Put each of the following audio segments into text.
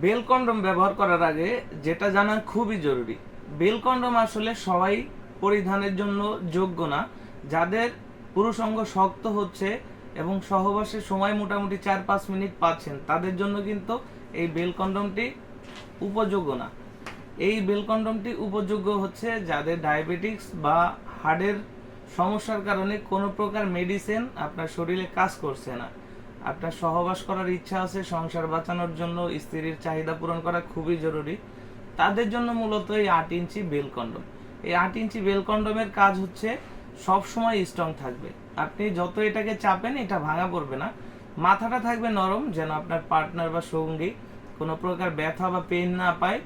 Bell condom ব্যবহার করার আগে যেটা জানা খুবই জরুরি, বেল কন্ডম আসলে সবাই পরিধানের জন্য যোগ্য না। যাদের পুরুষাঙ্গ শক্ত হচ্ছে এবং সহবাসের সময় মোটামুটি 4-5 মিনিট পাচ্ছেন, তাদের জন্য কিন্তু এই বেল কন্ডমটি উপযোগ্য না। এই বেল কন্ডমটি উপযোগ্য হচ্ছে যাদের ডায়াবেটিক্স বা হার্টের সমস্যার কারণে কোনো প্রকার মেডিসিন আপনার শরীরে কাজ করছে না, আপনার সহবাস করার ইচ্ছা আছে, সংসার বাঁচানোর জন্য স্ত্রীর চাহিদা পূরণ করা খুবই জরুরি, তাদের জন্য মূলত এই 8 ইঞ্চি বেল কন্ডম। এই 8 ইঞ্চি বেল কন্ডমের কাজ হচ্ছে সব সময় স্ট্রং থাকবে। আপনি যত এটাকে চাপেন এটা ভাঙা পড়বে না। মাথাটা থাকবে নরম, যেন আপনার পার্টনার বা সঙ্গী কোনো প্রকার ব্যথা বা পেইন না পায়,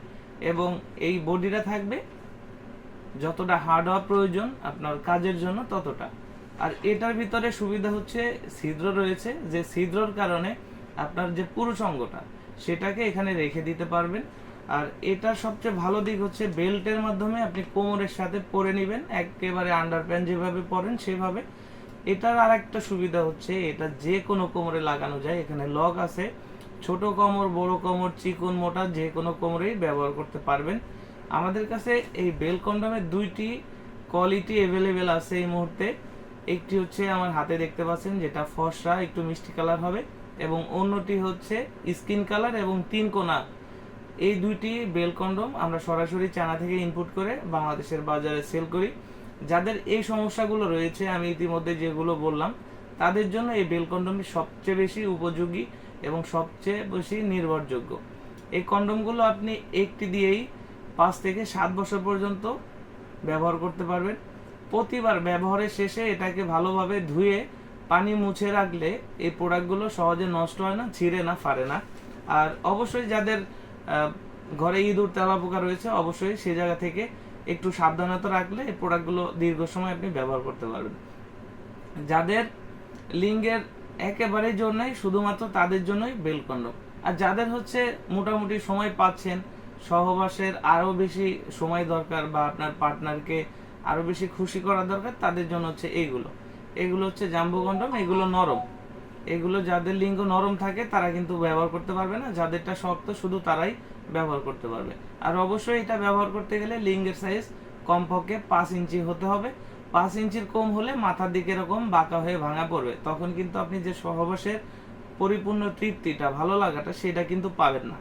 এবং এই বডিটা থাকবে যতটা হার্ড হওয়া প্রয়োজন আপনার কাজের জন্য ততটা। আর এটার ভিতরে সুবিধা হচ্ছে ছিদ্র রয়েছে, যে ছিদ্রর কারণে আপনার যে পুরুষ অঙ্গটা সেটাকে এখানে রেখে দিতে পারবেন। আর এটার সবচেয়ে ভালো দিক হচ্ছে বেল্টের মাধ্যমে আপনি কোমরের সাথে পরে নেবেন, একেবারে আন্ডার প্যান্ট যেভাবে পরেন সেভাবে। এটার আর একটা সুবিধা হচ্ছে এটা যে কোনো কোমরে লাগানো যায়, এখানে লক আছে। ছোট কোমর, বড় কোমর, চিকন মোটা যে কোনো কোমরেই ব্যবহার করতে পারবেন। আমাদের কাছে এই বেল কন্ডমের দুইটি কোয়ালিটি অ্যাভেলেবেল আছে এই মুহূর্তে। একটি হচ্ছে আমার হাতে দেখতে পাচ্ছেন, যেটা ফর্সা একটু মিষ্টি কালার হবে, এবং অন্যটি হচ্ছে স্কিন কালার এবং 3 কোনা। এই দুইটি বেল কন্ডম আমরা সরাসরি চায়না থেকে ইনপুট করে বাংলাদেশের বাজারে সেল করি। যাদের এই সমস্যাগুলো রয়েছে আমি ইতিমধ্যে যেগুলো বললাম, তাদের জন্য এই বেল কন্ডমটি সবচেয়ে বেশি উপযোগী এবং সবচেয়ে বেশি নির্ভরযোগ্য। এই কন্ডমগুলো আপনি একটি দিয়েই 5 থেকে 7 বছর পর্যন্ত ব্যবহার করতে পারবেন। প্রতিবার ব্যবহারের শেষে এটাকে ভালোভাবে ধুয়ে পানি মুছে রাখলে এই প্রোডাক্টগুলো সহজে নষ্ট হয় না, ছিঁড়ে না, ফাড়ে না। আর অবশ্যই যাদের ঘরে ইঁদুর তেলাপোকা রয়েছে, অবশ্যই সে জায়গা থেকে একটু সাবধানতা রাখলে এই প্রোডাক্টগুলো দীর্ঘ সময় আপনি ব্যবহার করতে পারবেন। যাদের লিঙ্গের একেবারেই জোর নেই, শুধুমাত্র তাদের জন্যই বেল কন্ডম। আর যাদের হচ্ছে মোটামুটি সময় পাচ্ছেন, সহবাসের আরও বেশি সময় দরকার বা আপনার পার্টনারকে আরও বেশি খুশি করা দরকার, তাদের জন্য হচ্ছে এগুলো হচ্ছে জাম্বো কন্ডম। এগুলো নরম, এগুলো যাদের লিঙ্গ নরম থাকে তারা কিন্তু ব্যবহার করতে পারবে না, যাদেরটা শক্ত শুধু তারাই ব্যবহার করতে পারবে। আর অবশ্যই এটা ব্যবহার করতে গেলে লিঙ্গের সাইজ কমপক্ষে 5 ইঞ্চি হতে হবে। 5 ইঞ্চির কম হলে মাথার দিকে এরকম বাঁকা হয়ে ভাঙা পড়বে, তখন কিন্তু আপনি যে সহবাসের পরিপূর্ণ তৃপ্তিটা, ভালো লাগাটা, সেটা কিন্তু পাবেন না।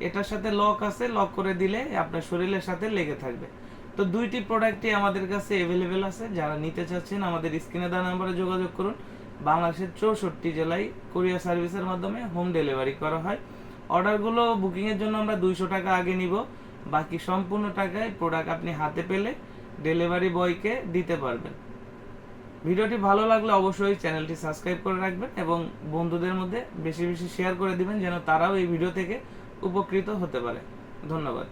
এটার সাথে লক আছে, লক করে দিলে আপনার শরীরের সাথে লেগে থাকবে। তো দুইটি প্রোডাক্টই আমাদের কাছে অ্যাভেলেবেল আছে। যারা নিতে চাচ্ছেন আমাদের স্ক্রিনে দেওয়া নাম্বারে যোগাযোগ করুন। বাংলাদেশের 64 জেলায় কুরিয়ার সার্ভিসের মাধ্যমে হোম ডেলিভারি করা হয়। অর্ডারগুলো বুকিংয়ের জন্য আমরা 200 টাকা আগে নিব, বাকি সম্পূর্ণ টাকায় প্রোডাক্ট আপনি হাতে পেলে ডেলিভারি বয়কে দিতে পারবেন। ভিডিওটি ভালো লাগলে অবশ্যই চ্যানেলটি সাবস্ক্রাইব করে রাখবেন এবং বন্ধুদের মধ্যে বেশি বেশি শেয়ার করে দিবেন, যেন তারাও এই ভিডিও থেকে উপকৃত হতে পারে। ধন্যবাদ।